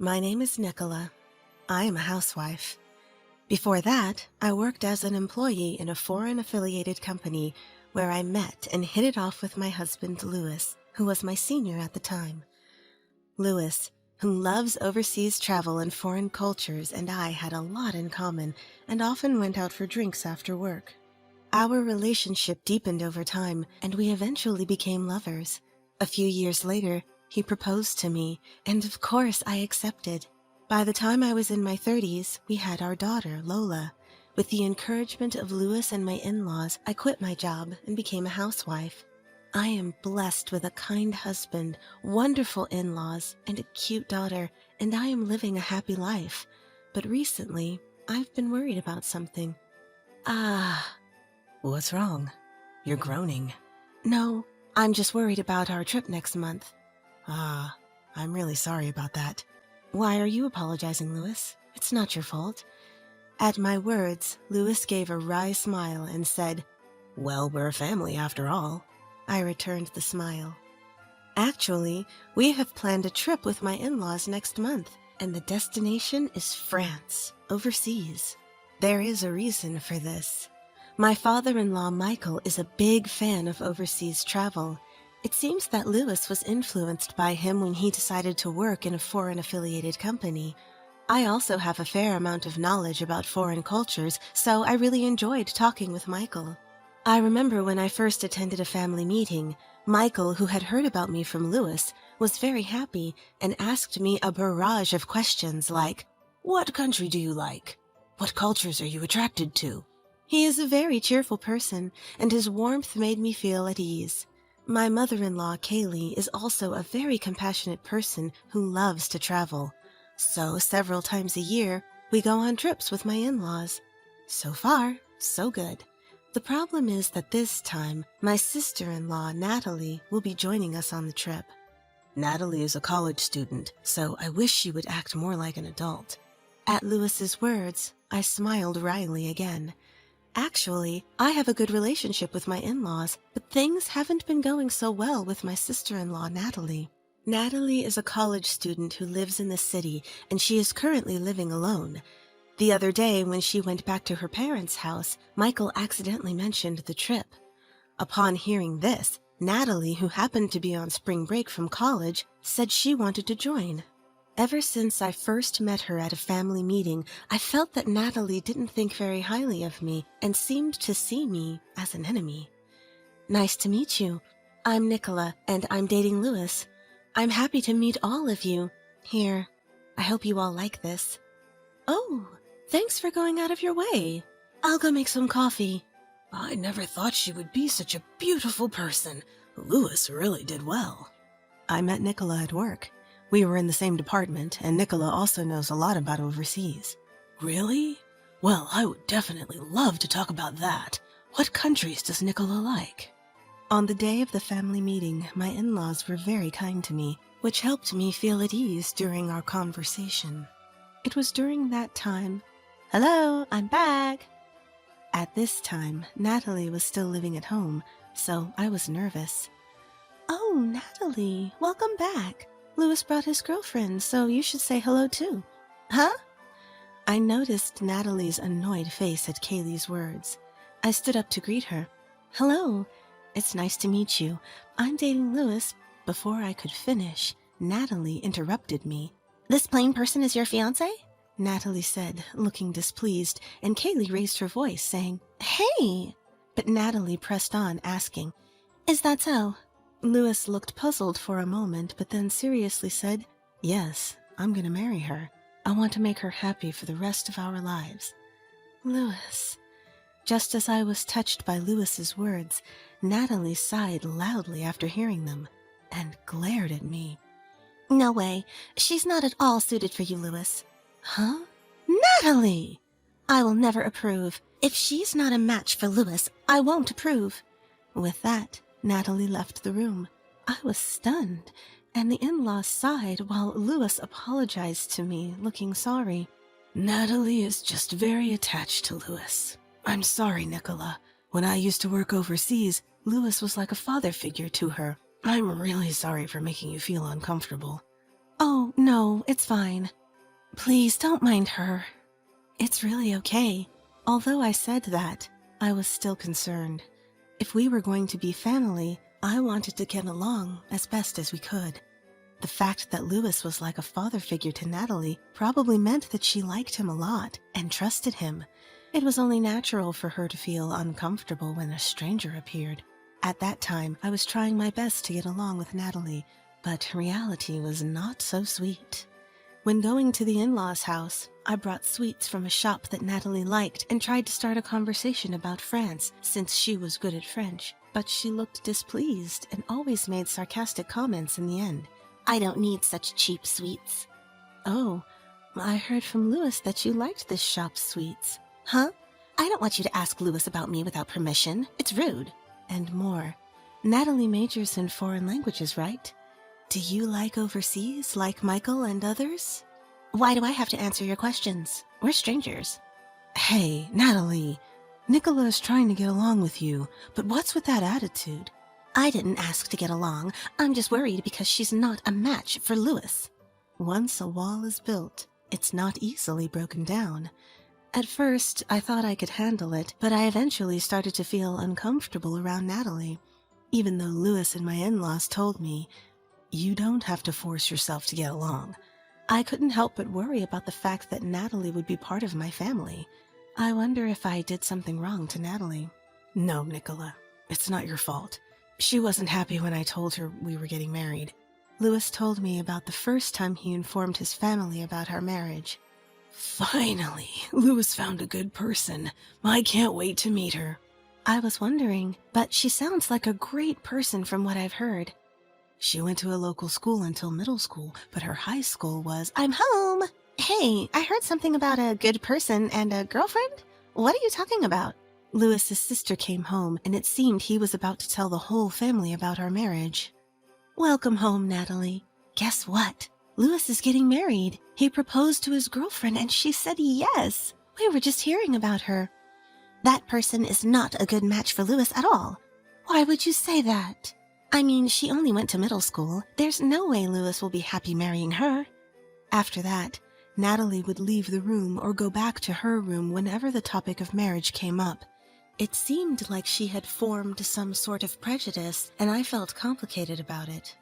My name is Nicola. I am a housewife. Before that, I worked as an employee in a foreign-affiliated company where I met and hit it off with my husband, Louis, who was my senior at the time. Louis, who loves overseas travel and foreign cultures, and I had a lot in common and often went out for drinks after work. Our relationship deepened over time, and we eventually became lovers. A few years later, he proposed to me, and of course I accepted. By the time I was in my 30s, we had our daughter, Lola. With the encouragement of Louis and my in-laws, I quit my job and became a housewife. I am blessed with a kind husband, wonderful in-laws, and a cute daughter, and I am living a happy life. But recently, I've been worried about something. What's wrong? You're groaning. No, I'm just worried about our trip next month. I'm really sorry about that. Why are you apologizing, Louis? It's not your fault. At my words, Louis gave a wry smile and said, Well, we're a family after all. I returned the smile. Actually, we have planned a trip with my in-laws next month, and the destination is France, overseas. There is a reason for this. My father-in-law, Michael, is a big fan of overseas travel. It seems that Louis was influenced by him when he decided to work in a foreign-affiliated company. I also have a fair amount of knowledge about foreign cultures, so I really enjoyed talking with Michael. I remember when I first attended a family meeting, Michael, who had heard about me from Louis, was very happy and asked me a barrage of questions like, What country do you like? What cultures are you attracted to? He is a very cheerful person, and his warmth made me feel at ease. My mother-in-law, Kaylee, is also a very compassionate person who loves to travel. So several times a year, we go on trips with my in-laws. So far, so good. The problem is that this time, my sister-in-law, Natalie, will be joining us on the trip. Natalie is a college student, so I wish she would act more like an adult. At Louis's words, I smiled wryly again. Actually, I have a good relationship with my in-laws, but things haven't been going so well with my sister-in-law, Natalie. Natalie is a college student who lives in the city, and she is currently living alone. The other day, when she went back to her parents' house, Michael accidentally mentioned the trip. Upon hearing this, Natalie, who happened to be on spring break from college, said she wanted to join. Ever since I first met her at a family meeting, I felt that Natalie didn't think very highly of me and seemed to see me as an enemy. Nice to meet you. I'm Nicola, and I'm dating Louis. I'm happy to meet all of you. Here, I hope you all like this. Oh, thanks for going out of your way. I'll go make some coffee. I never thought she would be such a beautiful person. Louis really did well. I met Nicola at work. We were in the same department, and Nicola also knows a lot about overseas. Really? Well, I would definitely love to talk about that. What countries does Nicola like? On the day of the family meeting, my in-laws were very kind to me, which helped me feel at ease during our conversation. It was during that time... Hello, I'm back! At this time, Natalie was still living at home, so I was nervous. Oh, Natalie, welcome back. Louis brought his girlfriend, so you should say hello too. Huh? I noticed Natalie's annoyed face at Kaylee's words. I stood up to greet her. Hello. It's nice to meet you. I'm dating Louis. Before I could finish, Natalie interrupted me. This plain person is your fiancé? Natalie said, looking displeased, and Kaylee raised her voice, saying, Hey! But Natalie pressed on, asking, Is that so? Louis looked puzzled for a moment, but then seriously said, Yes, I'm going to marry her. I want to make her happy for the rest of our lives. Louis. Just as I was touched by Louis's words, Natalie sighed loudly after hearing them and glared at me. No way. She's not at all suited for you, Louis. Huh? Natalie! I will never approve. If she's not a match for Louis, I won't approve. With that, Natalie left the room. I was stunned, and the in-laws sighed while Louis apologized to me, looking sorry. Natalie is just very attached to Louis. I'm sorry, Nicola. When I used to work overseas, Louis was like a father figure to her. I'm really sorry for making you feel uncomfortable. Oh, no, it's fine. Please don't mind her. It's really okay. Although I said that, I was still concerned. If we were going to be family, I wanted to get along as best as we could. The fact that Louis was like a father figure to Natalie probably meant that she liked him a lot and trusted him. It was only natural for her to feel uncomfortable when a stranger appeared. At that time, I was trying my best to get along with Natalie, but reality was not so sweet. When going to the in-laws' house, I brought sweets from a shop that Natalie liked and tried to start a conversation about France since she was good at French, but she looked displeased and always made sarcastic comments in the end. I don't need such cheap sweets. Oh, I heard from Louis that you liked this shop's sweets. Huh? I don't want you to ask Louis about me without permission. It's rude. And more. Natalie majors in foreign languages, right? Do you like overseas, like Michael and others? Why do I have to answer your questions? We're strangers. Hey, Natalie. Nicola is trying to get along with you, but what's with that attitude? I didn't ask to get along. I'm just worried because she's not a match for Louis. Once a wall is built, it's not easily broken down. At first, I thought I could handle it, but I eventually started to feel uncomfortable around Natalie. Even though Louis and my in-laws told me, you don't have to force yourself to get along. I couldn't help but worry about the fact that Natalie would be part of my family. I wonder if I did something wrong to Natalie. No, Nicola, it's not your fault. She wasn't happy when I told her we were getting married. Louis told me about the first time he informed his family about our marriage. Finally, Louis found a good person. I can't wait to meet her. I was wondering, but she sounds like a great person from what I've heard. She went to a local school until middle school, but her high school was... I'm home! Hey, I heard something about a good person and a girlfriend? What are you talking about? Louis's sister came home, and it seemed he was about to tell the whole family about our marriage. Welcome home, Natalie. Guess what? Louis is getting married. He proposed to his girlfriend, and she said yes. We were just hearing about her. That person is not a good match for Louis at all. Why would you say that? I mean, she only went to middle school. There's no way Louis will be happy marrying her. After that, Natalie would leave the room or go back to her room whenever the topic of marriage came up. It seemed like she had formed some sort of prejudice, and I felt complicated about it.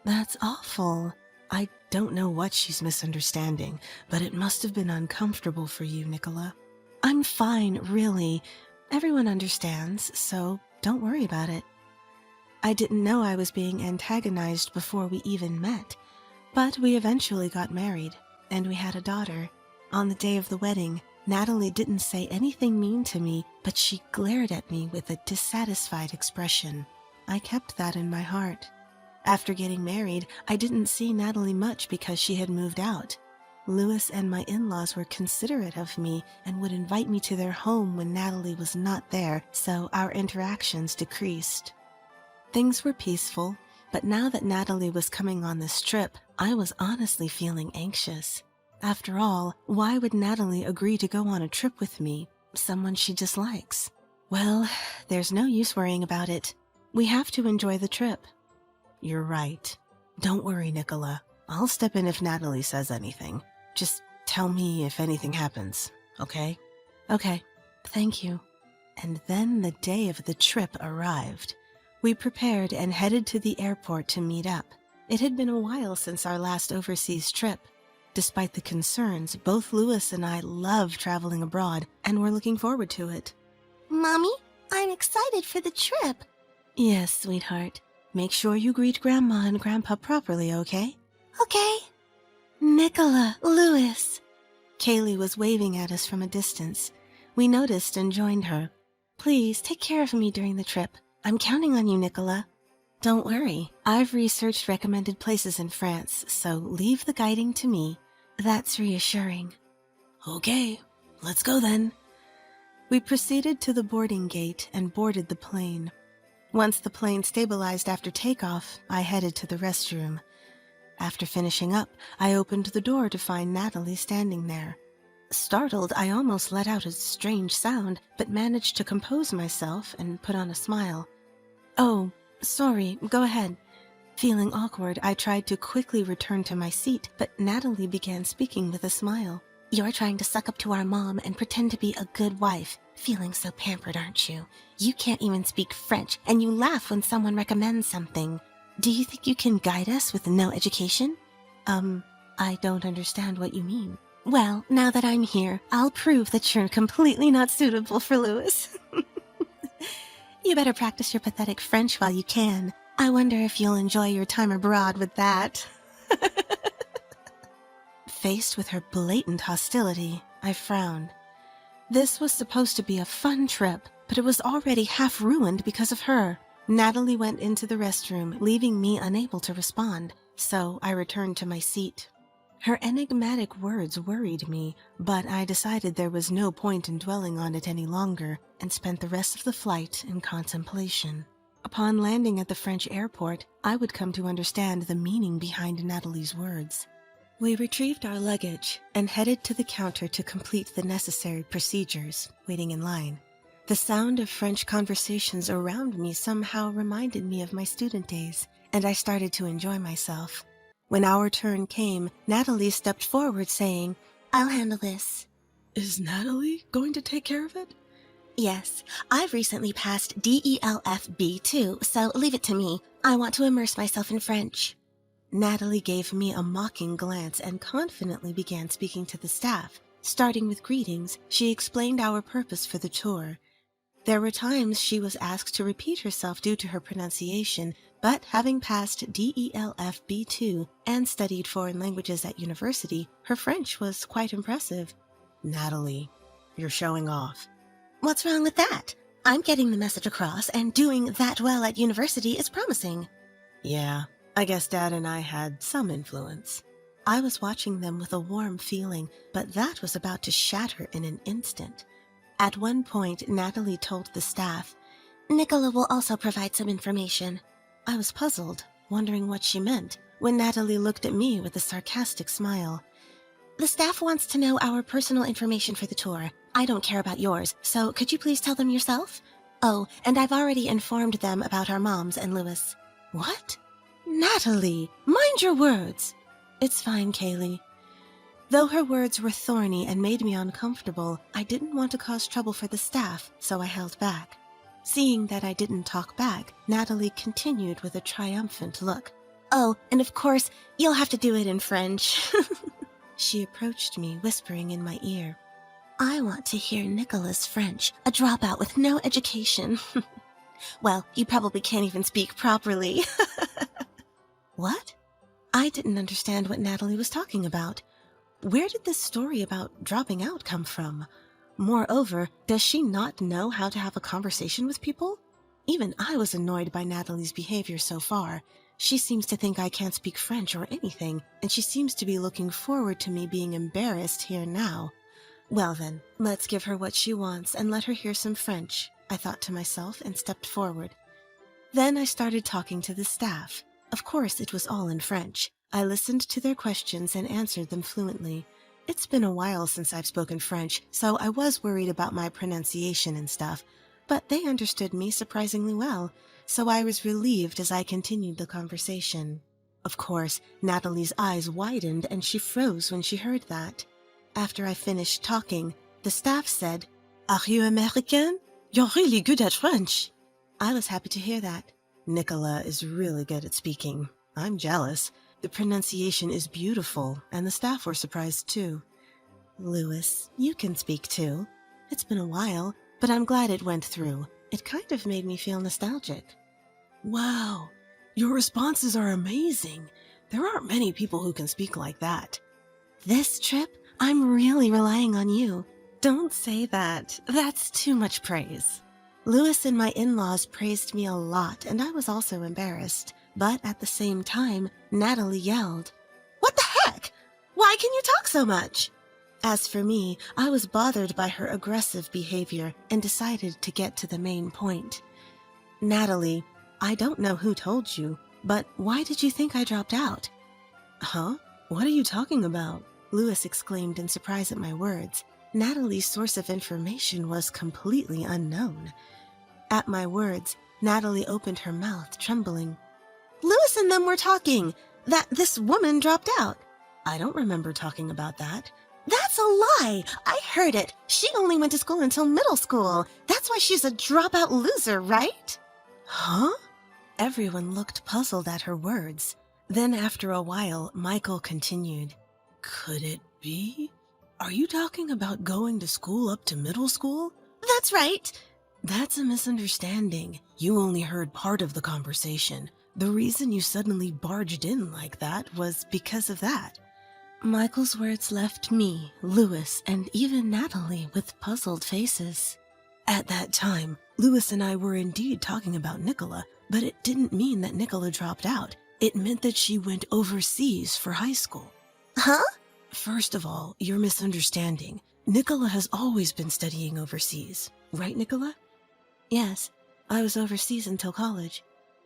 That's awful. I don't know what she's misunderstanding, but it must have been uncomfortable for you, Nicola. I'm fine, really. Everyone understands, so don't worry about it. I didn't know I was being antagonized before we even met, but we eventually got married, and we had a daughter. On the day of the wedding, Natalie didn't say anything mean to me, but she glared at me with a dissatisfied expression. I kept that in my heart. After getting married, I didn't see Natalie much because she had moved out. Louis and my in-laws were considerate of me and would invite me to their home when Natalie was not there, so our interactions decreased. Things were peaceful, but now that Natalie was coming on this trip, I was honestly feeling anxious. After all, why would Natalie agree to go on a trip with me, someone she dislikes? Well, there's no use worrying about it. We have to enjoy the trip. You're right. Don't worry, Nicola. I'll step in if Natalie says anything. Just tell me if anything happens, okay? Okay, thank you. And then the day of the trip arrived. We prepared and headed to the airport to meet up. It had been a while since our last overseas trip. Despite the concerns, both Louis and I love traveling abroad and we're looking forward to it. Mommy, I'm excited for the trip. Yes, sweetheart. Make sure you greet Grandma and Grandpa properly, okay? Okay. Nicola, Louis. Kaylee was waving at us from a distance. We noticed and joined her. Please take care of me during the trip. I'm counting on you, Nicola. Don't worry. I've researched recommended places in France, so leave the guiding to me. That's reassuring. Okay, let's go then. We proceeded to the boarding gate and boarded the plane. Once the plane stabilized after takeoff, I headed to the restroom. After finishing up, I opened the door to find Natalie standing there. Startled, I almost let out a strange sound, but managed to compose myself and put on a smile. Oh, sorry, go ahead. Feeling awkward, I tried to quickly return to my seat, but Natalie began speaking with a smile. You're trying to suck up to our mom and pretend to be a good wife. Feeling so pampered, aren't you? You can't even speak French, and you laugh when someone recommends something. Do you think you can guide us with no education? I don't understand what you mean. Well, now that I'm here, I'll prove that you're completely not suitable for Louis. You better practice your pathetic French while you can. I wonder if you'll enjoy your time abroad with that. Faced with her blatant hostility, I frowned. This was supposed to be a fun trip, but it was already half ruined because of her. Natalie went into the restroom, leaving me unable to respond, so I returned to my seat. Her enigmatic words worried me, but I decided there was no point in dwelling on it any longer and spent the rest of the flight in contemplation. Upon landing at the French airport, I would come to understand the meaning behind Natalie's words. We retrieved our luggage and headed to the counter to complete the necessary procedures, waiting in line. The sound of French conversations around me somehow reminded me of my student days, and I started to enjoy myself. When our turn came, Natalie stepped forward saying, I'll handle this. Is Natalie going to take care of it? Yes, I've recently passed DELFB too, so leave it to me. I want to immerse myself in French. Natalie gave me a mocking glance and confidently began speaking to the staff. Starting with greetings, she explained our purpose for the tour. There were times she was asked to repeat herself due to her pronunciation, but having passed DELFB2 and studied foreign languages at university, her French was quite impressive. Natalie, you're showing off. What's wrong with that? I'm getting the message across, and doing that well at university is promising. Yeah, I guess Dad and I had some influence. I was watching them with a warm feeling, but that was about to shatter in an instant. At one point, Natalie told the staff, Nicola will also provide some information. I was puzzled, wondering what she meant, when Natalie looked at me with a sarcastic smile. The staff wants to know our personal information for the tour. I don't care about yours, so could you please tell them yourself? Oh, and I've already informed them about our moms and Louis. What? Natalie, mind your words. It's fine, Kaylee. Though her words were thorny and made me uncomfortable, I didn't want to cause trouble for the staff, so I held back. Seeing that I didn't talk back, Natalie continued with a triumphant look. Oh, and of course, you'll have to do it in French. She approached me, whispering in my ear. I want to hear Nicola's French, a dropout with no education. Well, you probably can't even speak properly. What? I didn't understand what Natalie was talking about. Where did this story about dropping out come from? Moreover, does she not know how to have a conversation with people? Even I was annoyed by Natalie's behavior so far. She seems to think I can't speak French or anything, and she seems to be looking forward to me being embarrassed here now. Well then, let's give her what she wants and let her hear some French, I thought to myself and stepped forward. Then I started talking to the staff. Of course, it was all in French. I listened to their questions and answered them fluently. It's been a while since I've spoken French, so I was worried about my pronunciation and stuff, but they understood me surprisingly well, so I was relieved as I continued the conversation. Of course, Natalie's eyes widened and she froze when she heard that. After I finished talking, the staff said, Are you American? You're really good at French. I was happy to hear that. Nicola is really good at speaking. I'm jealous. The pronunciation is beautiful, and the staff were surprised too. Louis, you can speak too. It's been a while, but I'm glad it went through. It kind of made me feel nostalgic. Wow, your responses are amazing. There aren't many people who can speak like that. This trip, I'm really relying on you. Don't say that. That's too much praise. Louis and my in-laws praised me a lot, and I was also embarrassed. But at the same time, Natalie yelled, What the heck? Why can you talk so much? As for me, I was bothered by her aggressive behavior and decided to get to the main point. Natalie, I don't know who told you, but why did you think I dropped out? Huh? What are you talking about? Louis exclaimed in surprise at my words. Natalie's source of information was completely unknown. At my words, Natalie opened her mouth, trembling. Lewis and them were talking that this woman dropped out. I don't remember talking about that. That's a lie. I heard it. She only went to school until middle school. That's why she's a dropout loser, right? Huh? Everyone looked puzzled at her words. Then after a while, Michael continued. Could it be? Are you talking about going to school up to middle school? That's right. That's a misunderstanding. You only heard part of the conversation. The reason you suddenly barged in like that was because of that. Michael's words left me, Lewis, and even Natalie with puzzled faces. At that time, Lewis and I were indeed talking about Nicola, but it didn't mean that Nicola dropped out. It meant that she went overseas for high school. Huh? First of all, you're misunderstanding. Nicola has always been studying overseas. Right, Nicola? Yes, I was overseas until college.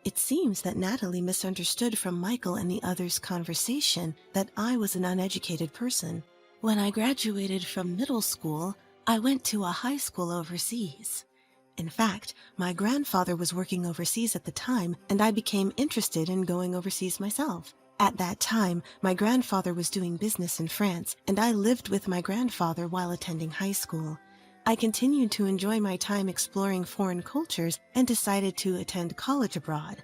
It seems that Natalie misunderstood from Michael and the others' conversation that I was an uneducated person. When I graduated from middle school, I went to a high school overseas. In fact, my grandfather was working overseas at the time, and I became interested in going overseas myself. At that time, my grandfather was doing business in France, and I lived with my grandfather while attending high school. I continued to enjoy my time exploring foreign cultures and decided to attend college abroad.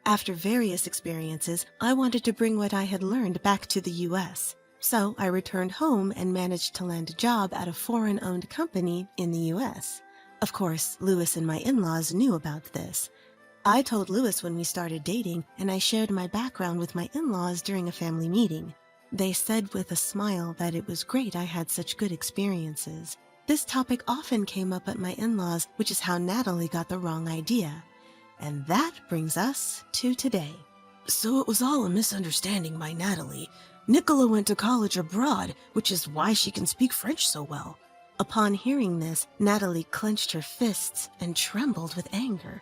After various experiences, I wanted to bring what I had learned back to the U.S., so I returned home and managed to land a job at a foreign-owned company in the U.S. Of course, Lewis and my in-laws knew about this. I told Lewis when we started dating, and I shared my background with my in-laws during a family meeting. They said with a smile that it was great I had such good experiences. This topic often came up at my in-laws, which is how Natalie got the wrong idea. And that brings us to today. So it was all a misunderstanding by Natalie. Nicola went to college abroad, which is why she can speak French so well. Upon hearing this, Natalie clenched her fists and trembled with anger.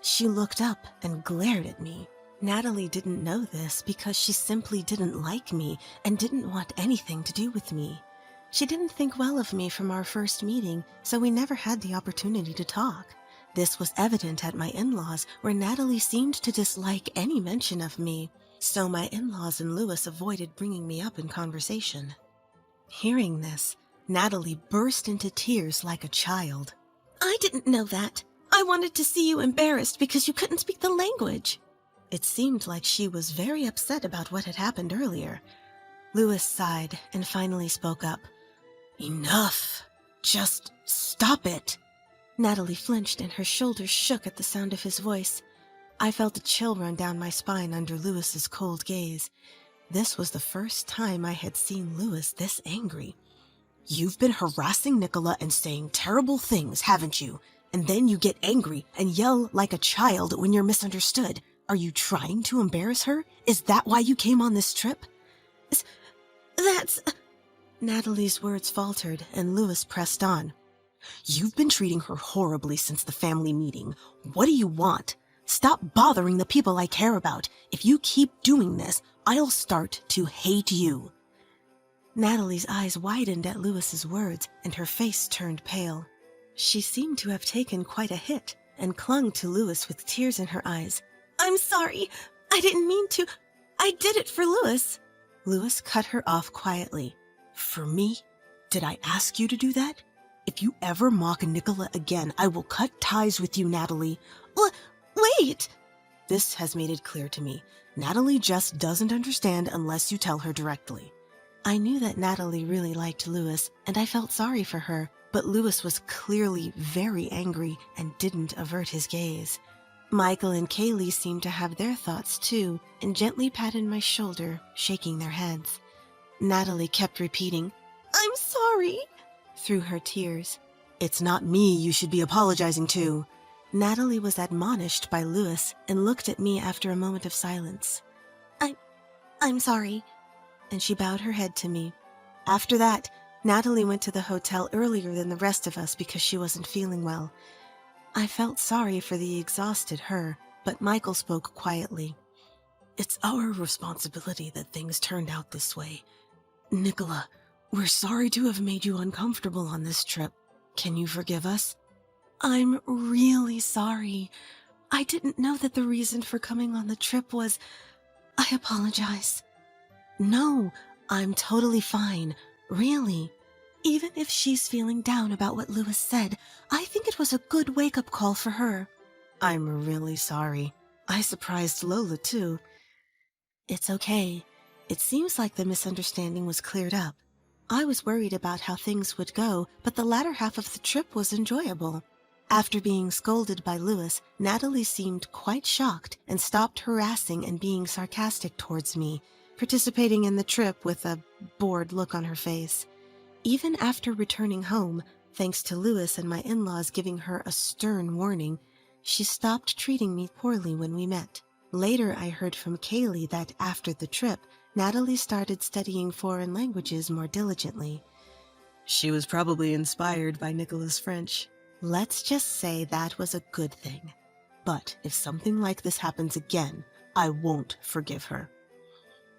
She looked up and glared at me. Natalie didn't know this because she simply didn't like me and didn't want anything to do with me. She didn't think well of me from our first meeting, so we never had the opportunity to talk. This was evident at my in-laws, where Natalie seemed to dislike any mention of me, so my in-laws and Lewis avoided bringing me up in conversation. Hearing this, Natalie burst into tears like a child. I didn't know that. I wanted to see you embarrassed because you couldn't speak the language. It seemed like she was very upset about what had happened earlier. Lewis sighed and finally spoke up. Enough. Just stop it. Natalie flinched and her shoulders shook at the sound of his voice. I felt a chill run down my spine under Lewis's cold gaze. This was the first time I had seen Lewis this angry. You've been harassing Nicola and saying terrible things, haven't you? And then you get angry and yell like a child when you're misunderstood. Are you trying to embarrass her? Is that why you came on this trip? That's... Natalie's words faltered, and Lewis pressed on. You've been treating her horribly since the family meeting. What do you want? Stop bothering the people I care about. If you keep doing this, I'll start to hate you. Natalie's eyes widened at Lewis's words, and her face turned pale. She seemed to have taken quite a hit, and clung to Lewis with tears in her eyes. I'm sorry. I didn't mean to. I did it for Lewis. Lewis cut her off quietly. For me? Did I ask you to do that? If you ever mock Nicola again, I will cut ties with you, Natalie. Wait! This has made it clear to me. Natalie just doesn't understand unless you tell her directly. I knew that Natalie really liked Lewis, and I felt sorry for her, but Lewis was clearly very angry and didn't avert his gaze. Michael and Kaylee seemed to have their thoughts too, and gently patted my shoulder, shaking their heads. Natalie kept repeating, I'm sorry, through her tears. It's not me you should be apologizing to. Natalie was admonished by Lewis and looked at me after a moment of silence. I'm sorry, and she bowed her head to me. After that, Natalie went to the hotel earlier than the rest of us because she wasn't feeling well. I felt sorry for the exhausted her, but Michael spoke quietly. It's our responsibility that things turned out this way. Nicola, we're sorry to have made you uncomfortable on this trip. Can you forgive us? I'm really sorry. I didn't know that the reason for coming on the trip was... I apologize. No, I'm totally fine. Really. Even if she's feeling down about what Lewis said, I think it was a good wake-up call for her. I'm really sorry. I surprised Lola, too. It's okay. It seems like the misunderstanding was cleared up. I was worried about how things would go, but the latter half of the trip was enjoyable. After being scolded by Lewis, Natalie seemed quite shocked and stopped harassing and being sarcastic towards me, participating in the trip with a bored look on her face. Even after returning home, thanks to Lewis and my in-laws giving her a stern warning, she stopped treating me poorly when we met. Later, I heard from Kaylee that after the trip, Natalie started studying foreign languages more diligently. She was probably inspired by Nicholas French. Let's just say that was a good thing. But if something like this happens again, I won't forgive her.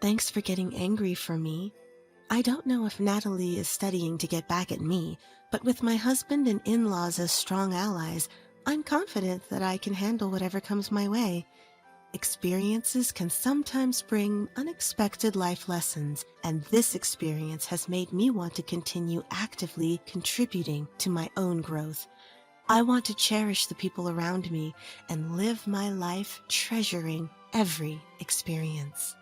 Thanks for getting angry for me. I don't know if Natalie is studying to get back at me, but with my husband and in-laws as strong allies, I'm confident that I can handle whatever comes my way. Experiences can sometimes bring unexpected life lessons, and this experience has made me want to continue actively contributing to my own growth. I want to cherish the people around me and live my life treasuring every experience.